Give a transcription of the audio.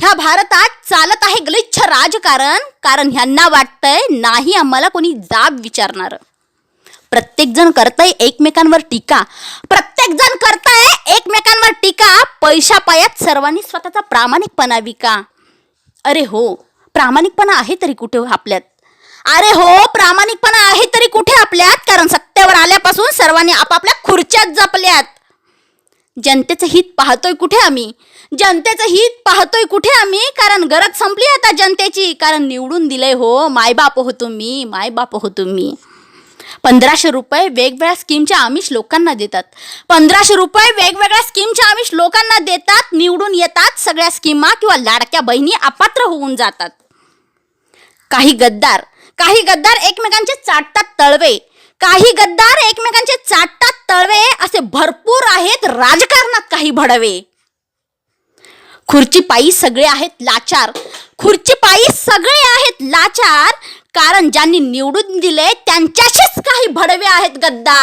ह्या भारतात चालत आहे गलिच्छ राजकारण, कारण ह्यांना वाटतंय नाही आम्हाला कोणी जाब विचारणार. प्रत्येकजण करतंय एकमेकांवर टीका, पैशापायात सर्वांनी स्वतःचा प्रामाणिकपणा विका. अरे हो, प्रामाणिकपणा आहे तरी कुठे आपल्यात? कारण सत्तेवर आल्यापासून सर्वांनी आपापल्या खुर्च्यात जपल्यात. जनतेचं हित पाहतोय कुठे आम्ही? कारण गरज संपली आता जनतेची, कारण निवडून दिलंय हो मायबाप हो तुम्ही. 1500 रुपये वेगवेगळ्या स्कीमच्या आमिष लोकांना देतात. निवडून येतात, सगळ्या स्कीमा किंवा लाडक्या बहिणी अपात्र होऊन जातात. काही गद्दार एकमेकांचे चाटतात तळवे, असे भरपूर आहेत राजकारणात काही भडवे. खुर्चीपायी सगळे आहेत लाचार, कारण ज्यांनी निवडून दिले त्यांच्याशीच काही भडवे आहेत गद्दार.